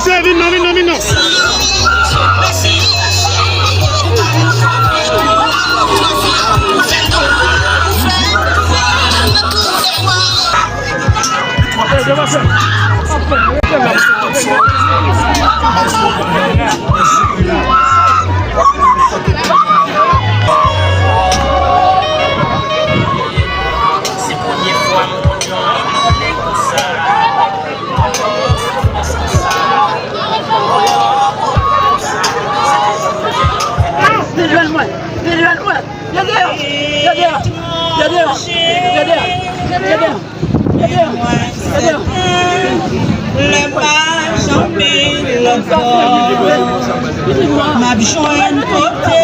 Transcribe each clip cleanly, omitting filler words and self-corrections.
monsieur, vite, non. Le pas champignon, le corps, ma joie côté.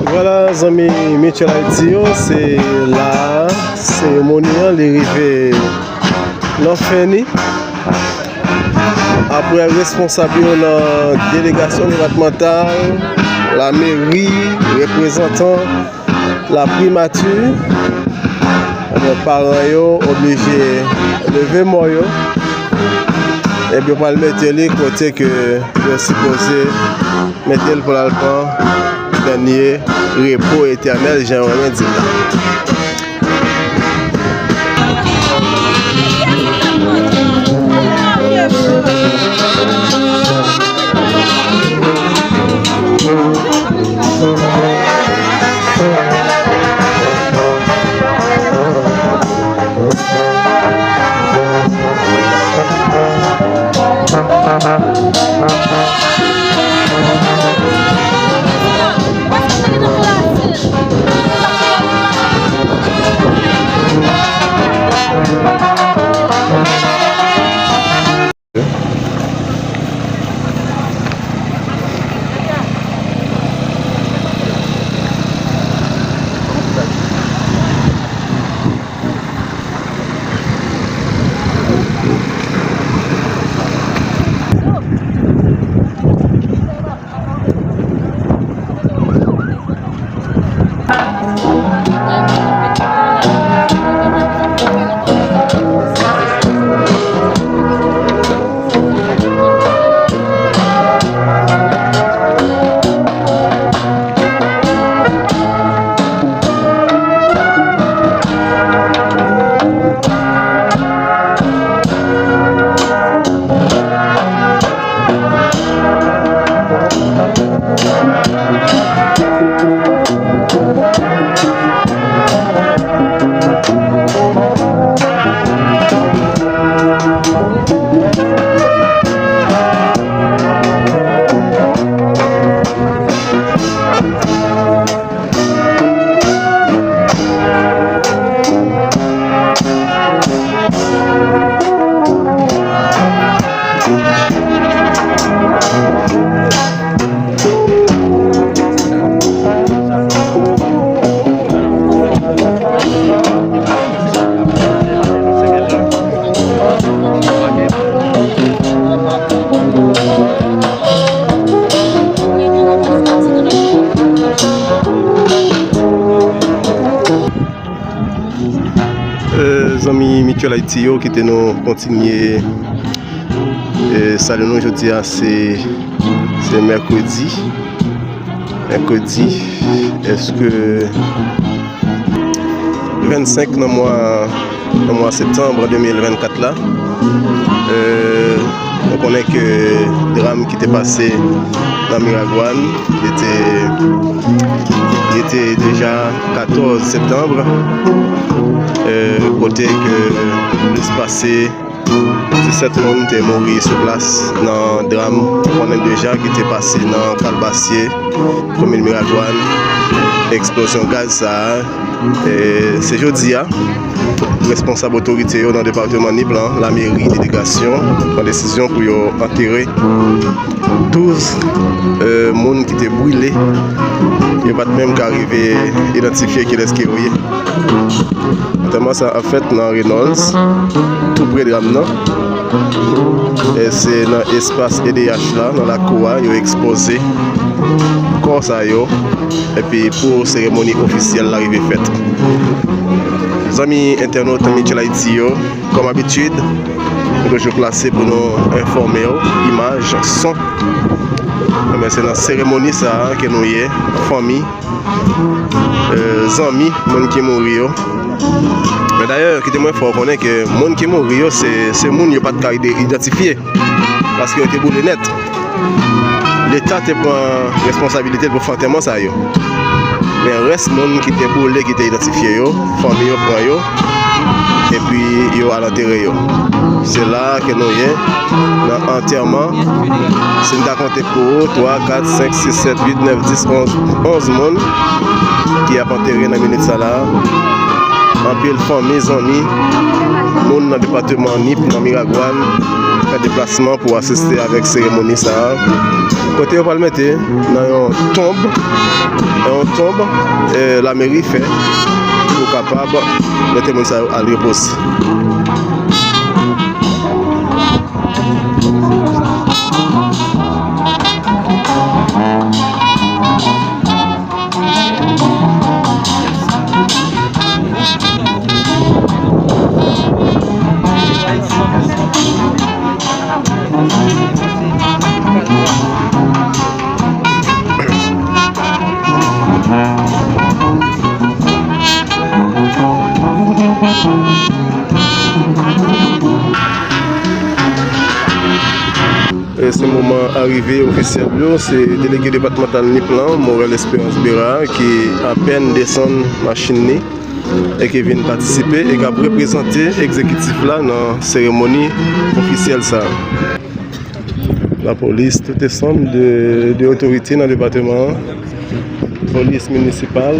Voilà, les amis Michel Haïti, c'est la cérémonie, l'arrivée l'enfini. Après, responsable de la délégation départementale, la mairie, représentant la primature, les parents sont obligés de lever moi. Et puis on va le mettre les côtés que je supposé mettre pour l'alpin, dernier repos éternel, j'ai vraiment dit là. Amis Mutual Haïti qui était nous continuer salut nous aujourd'hui c'est mercredi est-ce que 25 dans mois septembre 2024 là on connaît que le drame qui était passé dans Miragouane il était déjà 14 septembre côté que le passé 17 personnes étaient morts sur place dans le drame qu'on a déjà qui était passé dans Calbassier commune Miragouane explosion gaz ça c'est jeudi responsable autorité dans le département Nip, la mairie, délégation, prend décision pour enterrer 12 personnes qui étaient brûlées. Il n'y a pas de même qu'arriver à identifier qui est-ce qui est. Notamment ça a fait dans Reynolds, tout près de Ramnan. Et c'est dans l'espace EDH là, dans la cour, ils ont exposé corps ça yo. Et puis pour cérémonie officielle l'arrivée faite. Les amis internautes, amis de Haïti, comme habitude, nous je placé pour nous informer, images, son. Mais c'est dans la cérémonie ça que nous y est, famille, amis, gens qui mourent. Mais d'ailleurs, il faut reconnaître que les gens qui mourent, c'est gens qui n'ont pas de cas identifiés. Parce qu'ils ont été boulés net. L'État prend la responsabilité pour faire tellement ça. Mais le reste, les gens qui étaient boulés, qui étaient identifiés, les familles prennent. Et puis, ils ont à l'enterrer. C'est là que nous sommes dans l'enterrement. Si nous avons compté pour 3, 4, 5, 6, 7, 8, 9, 10, 11 personnes qui ont enterré dans la minute là. En pile famille, amis, monde dans le département Nip, dans Miragouane, fait déplacement pour assister avec cérémonie ça. Côté on va le mettre dans une tombe, la mairie fait pour capable mettre monde ça à repos. Et ce moment arrivé officiel, c'est le délégué départemental Niplan, Morel Espérance Béra, qui à peine descend machine et qui vient participer et qui a représenté l'exécutif là dans la cérémonie officielle. Ça. La police, tout ensemble de autorités dans le département, police municipale,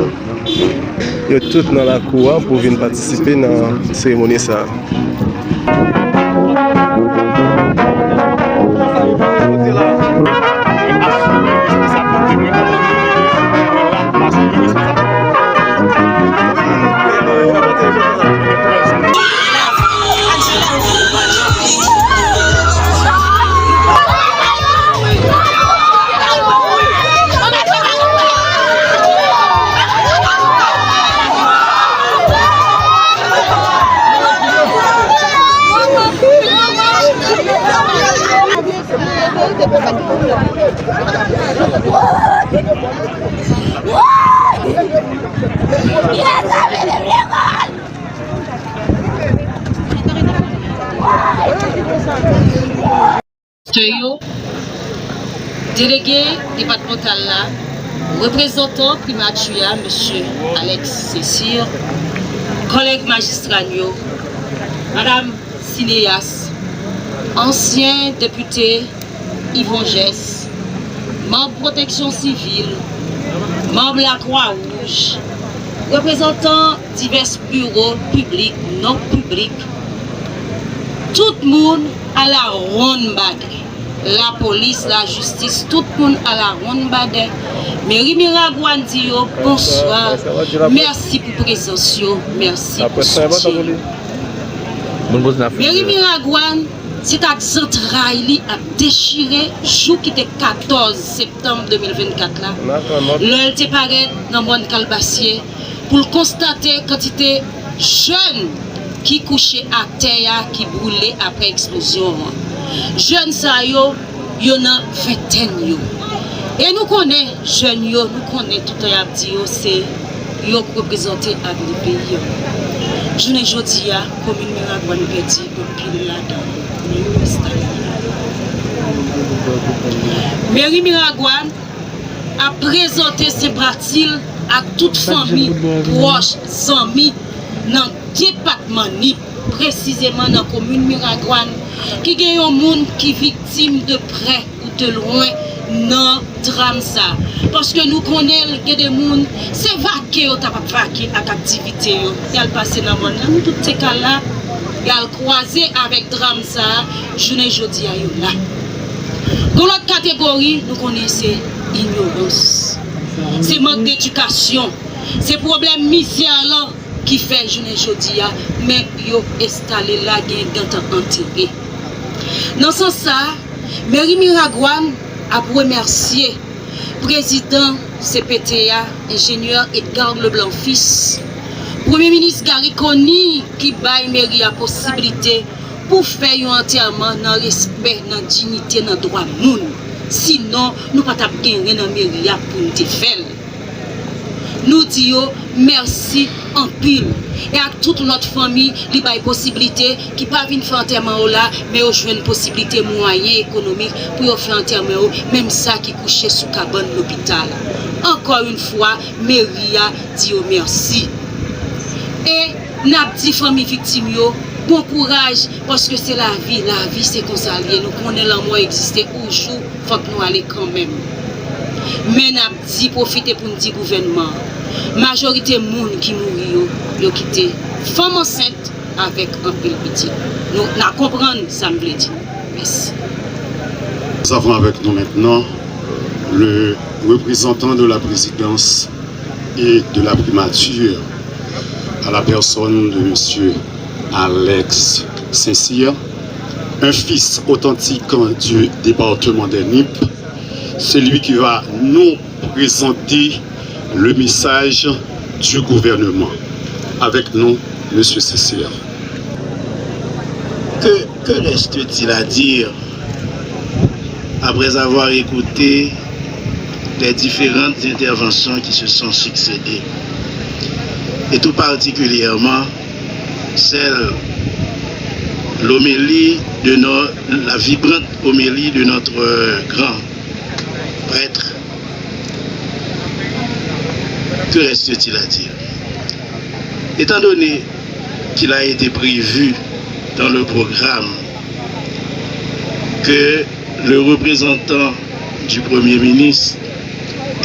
ils sont tous dans la cour pour venir participer dans la cérémonie. Ça. Délégué départemental là, représentant primature, M. Alex Cécile, collègue magistrat, Madame Sinéas, ancien député Yvon Gess, membre protection civile, membre de la Croix-Rouge, représentant divers bureaux publics, non publics, tout le monde à la ronde bague. La police, la justice, tout le monde à la ronde bague. Mairie Miragouane dit bonsoir, merci pour présence, merci pour soutien. Mairie Miragouane, c'est à centrale a déchiré jour qui était 14 septembre 2024 là. L'heure était paraît dans mon calbassier pour constater quantité jeunes qui couchaient à terre, qui brûlaient après explosion. Jeunes ça yo na vingtaine yo. Et nous connaissons jeunes yo, nous connaissons tout à dit c'est yo représenter avenir pays. Je ne jodi a commune Miragouane perdu pour pile là-dedans. Mairie Miragouane a présenté ses bras-t-il à toute famille proche, amis dans le département Nip, précisément dans la commune Miragouane, qui gagne un monde qui est victime de près ou de loin dans drame ça. Parce que nous connaissons que des gens, c'est vaquer ou t'as pas vaquer avec activité. Il y a le passé dans le monde. Nous, tous ces cas-là, il y a le croisé avec drame ça, je ne jeudi à là. Dans l'autre catégorie, nous connaissons ignorance. C'est manque d'éducation. C'est problème misère qui fait je ne jeudi à, mais yo installé là, gain dans enterré. Dans ce sens ça, Mairie Miragouane a remercié président CPTA, ingénieur Edgar Leblanc fils, Premier ministre Gary Conny qui baille mairie la possibilité pour faire un enterrement dans respect, dans dignité, dans droit moun. Sinon, nous pas gagner dans mairie pour nous faire. Nous disons merci en pile. Et à toute notre famille, il y a une possibilité qui pas venir faire enterrement là, mais on joue une possibilité moyen économique pour faire enterrement, même ça qui couche sous cabane l'hôpital. Encore une fois, mairie a dit merci. Et n'a dit famille victime yo, bon courage parce que c'est la vie c'est comme ça lié. Nous connaissons l'amour exister un jour, faut que nous aller quand même. Mais n'a dit profiter pour nous dire gouvernement. Majorité moun qui mouri yo quitté femme enceinte avec un peu petit. Nous la comprendre ça me veut dire. Merci. Nous avons avec nous maintenant le représentant de la présidence et de la primature à la personne de monsieur Alex Saint-Cyr, un fils authentique du département des Nip, celui qui va nous présenter le message du gouvernement. Avec nous, M. Saint-Cyr. Que reste-t-il à dire après avoir écouté les différentes interventions qui se sont succédées, et tout particulièrement l'homélie de la vibrante homélie de notre grand prêtre? Que reste-t-il à dire? Étant donné qu'il a été prévu dans le programme que le représentant du Premier ministre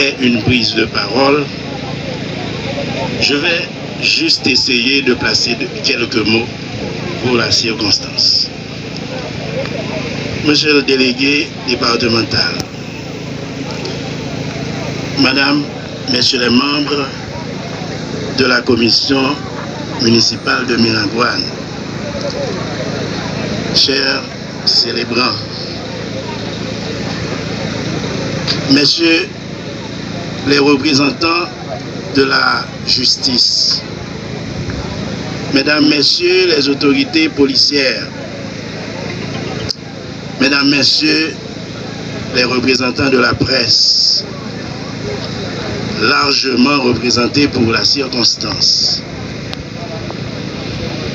ait une prise de parole, je vais juste essayer de placer quelques mots pour la circonstance. Monsieur le délégué départemental, Madame, Messieurs les membres de la commission municipale de Miragouane, chers célébrants, Messieurs les représentants de la justice, Mesdames, Messieurs les autorités policières, Mesdames, Messieurs les représentants de la presse, largement représentés pour la circonstance.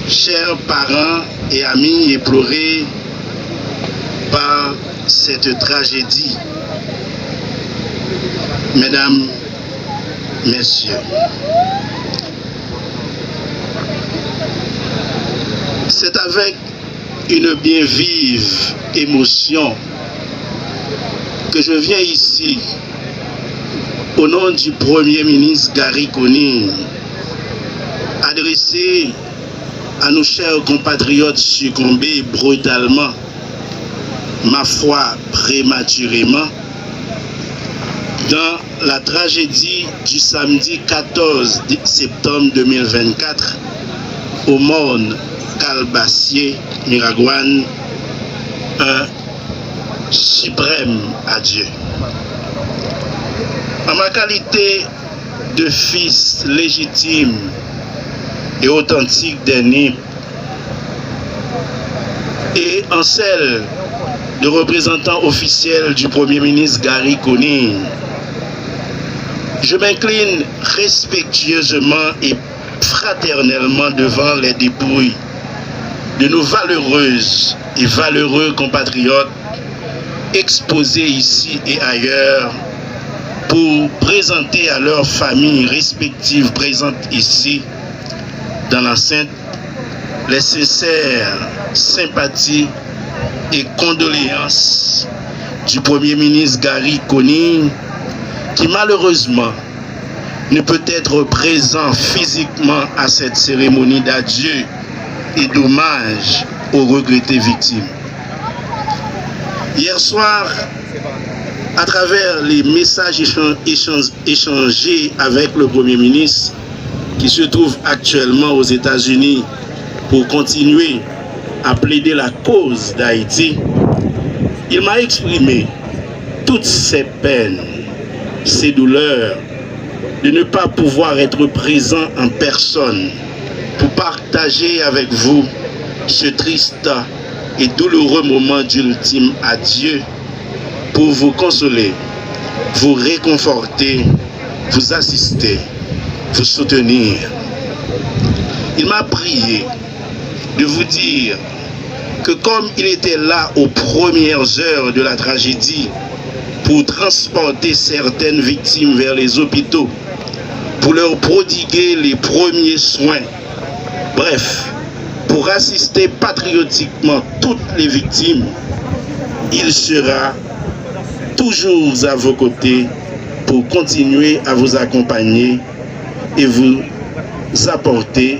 Chers parents et amis éplorés par cette tragédie, Mesdames, Messieurs, c'est avec une bien vive émotion que je viens ici au nom du Premier ministre Gary Conny, adressé à nos chers compatriotes succombés brutalement, ma foi prématurément, dans la tragédie du samedi 14 septembre 2024 au Morne Calbassier, Miragouane, un suprême adieu. En ma qualité de fils légitime et authentique des Nip, et en celle de représentant officiel du Premier ministre Gary Conny, je m'incline respectueusement et fraternellement devant les dépouilles de nos valeureuses et valeureux compatriotes exposés ici et ailleurs pour présenter à leurs familles respectives présentes ici dans l'enceinte les sincères sympathies et condoléances du Premier ministre Gary Conille, qui malheureusement ne peut être présent physiquement à cette cérémonie d'adieu et d'hommage aux regrettées victimes. Hier soir, à travers les messages échangés avec le Premier ministre, qui se trouve actuellement aux États-Unis pour continuer à plaider la cause d'Haïti, il m'a exprimé toutes ses peines, ses douleurs, de ne pas pouvoir être présent en personne pour partager avec vous ce triste et douloureux moment d'ultime adieu, pour vous consoler, vous réconforter, vous assister, vous soutenir. Il m'a prié de vous dire que comme il était là aux premières heures de la tragédie pour transporter certaines victimes vers les hôpitaux, pour leur prodiguer les premiers soins, bref, pour assister patriotiquement toutes les victimes, il sera toujours à vos côtés pour continuer à vous accompagner et vous apporter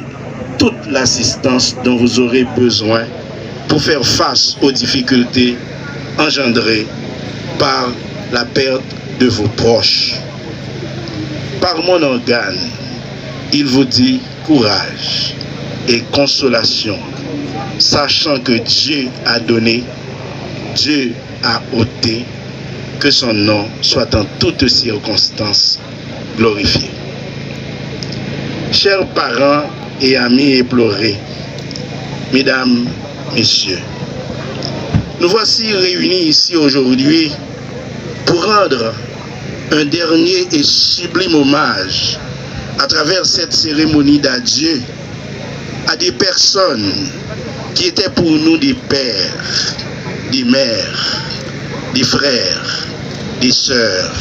toute l'assistance dont vous aurez besoin pour faire face aux difficultés engendrées par la perte de vos proches. Par mon organe, il vous dit courage et consolation, sachant que Dieu a donné, Dieu a ôté, que son nom soit en toutes circonstances glorifié. Chers parents et amis éplorés, mesdames, messieurs, nous voici réunis ici aujourd'hui pour rendre un dernier et sublime hommage à travers cette cérémonie d'adieu à des personnes qui étaient pour nous des pères, des mères, des frères, des sœurs,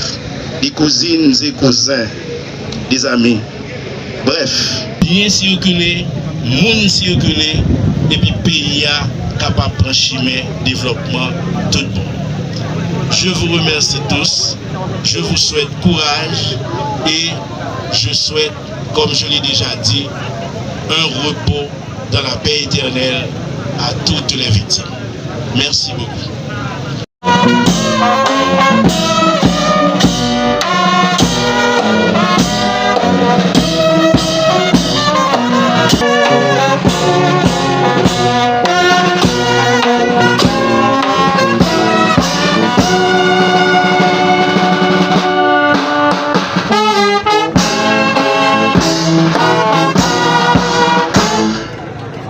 des cousines et cousins, des amis. Bref, bien circuler, monde circuler, et puis pays capable de prendre chemin, développement, tout le monde. Je vous remercie tous, je vous souhaite courage et je souhaite, comme je l'ai déjà dit, un repos dans la paix éternelle à toutes les victimes. Merci beaucoup.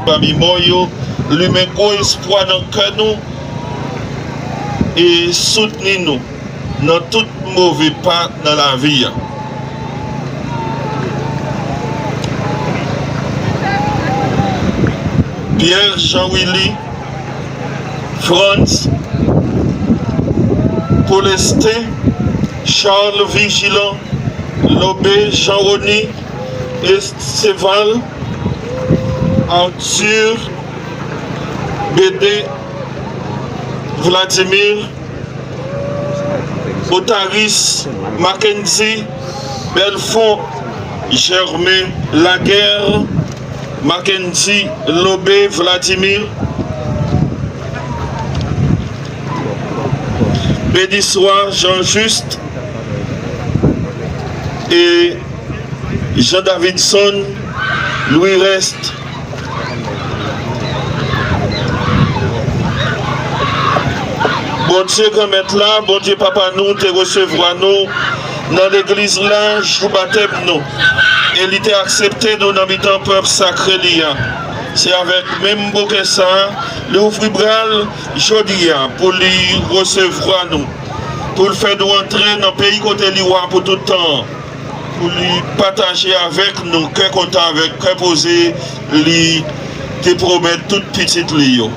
Parmi moi, lui met gros espoir dans le cœur nous et soutenir nous dans tout mauvais pas dans la vie. Pierre Jean-Willy, Franz, Paulestin, Charles Vigilant, Lobé, Jean-Rony, Esteval, Arthur, Bédé, Vladimir, Otaris, Mackenzie, Belfond, Germain, Laguerre, Mackenzie, Lobé, Vladimir, Bédissois, Jean-Just et Jean-Davidson, Louis Reste. Bon Dieu, comme être là, bon Dieu, papa, nous, te recevra nous dans l'église là, je vous baptême nous. Et il était accepté nous dans le peuple sacré liant. C'est avec même beau que ça, le ouvrir bral, jeudi, pour lui recevoir nous. Pour le faire nous entrer dans le pays côté liwa pour tout le temps. Pour lui partager avec nous, qu'un content avec, qu'un posé, lui, te promettre toute petite lio.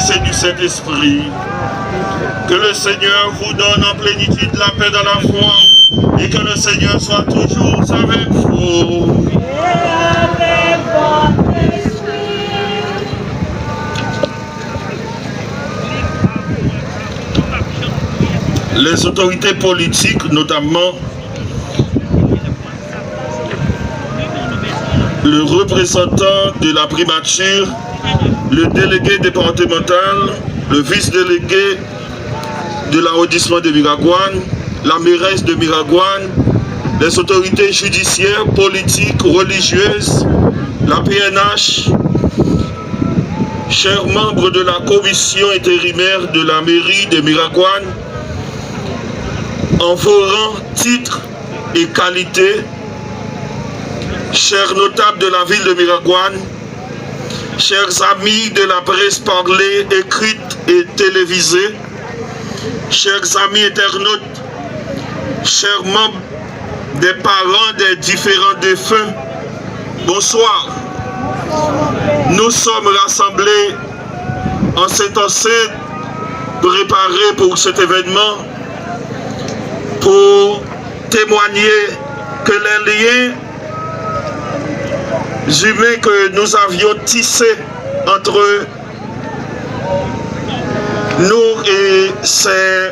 C'est du Saint-Esprit. Que le Seigneur vous donne en plénitude la paix dans la foi et que le Seigneur soit toujours avec vous. Les autorités politiques, notamment le représentant de la primature, le délégué départemental, le vice-délégué de l'arrondissement de Miragouane, la mairesse de Miragouane, les autorités judiciaires, politiques, religieuses, la PNH, chers membres de la commission intérimaire de la mairie de Miragouane, en vos rangs, titres et qualités, chers notables de la ville de Miragouane, chers amis de la presse parlée, écrite et télévisée, chers amis internautes, chers membres des parents des différents défunts, bonsoir. Nous sommes rassemblés en cette enceinte préparée pour cet événement pour témoigner que les liens humains que nous avions tissés entre nous et ces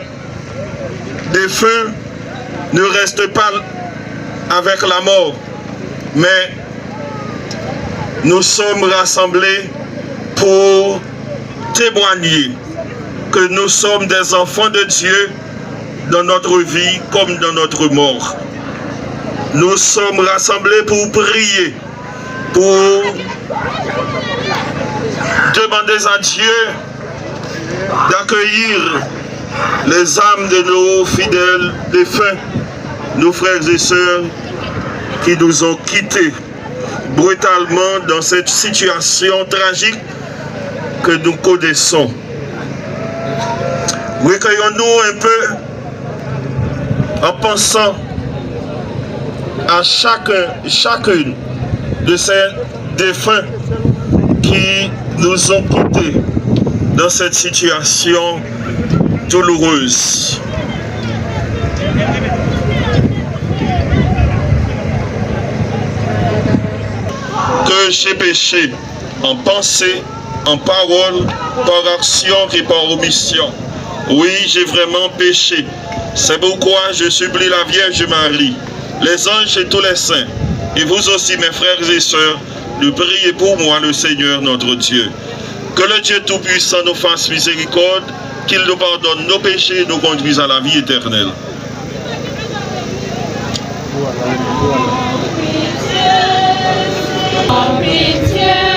défunts ne restent pas avec la mort, mais nous sommes rassemblés pour témoigner que nous sommes des enfants de Dieu dans notre vie comme dans notre mort. Nous sommes rassemblés pour prier, pour demander à Dieu d'accueillir les âmes de nos fidèles défunts, nos frères et sœurs qui nous ont quittés brutalement dans cette situation tragique que nous connaissons. Recueillons-nous un peu en pensant à chacune de ces défunts qui nous ont quittés dans cette situation douloureuse. Que j'ai péché en pensée, en parole, par action et par omission. Oui, j'ai vraiment péché. C'est pourquoi je supplie la Vierge Marie, les anges et tous les saints, et vous aussi mes frères et sœurs, de prier pour moi le Seigneur notre Dieu. Que le Dieu Tout-Puissant nous fasse miséricorde, qu'il nous pardonne nos péchés et nous conduise à la vie éternelle. Pitié.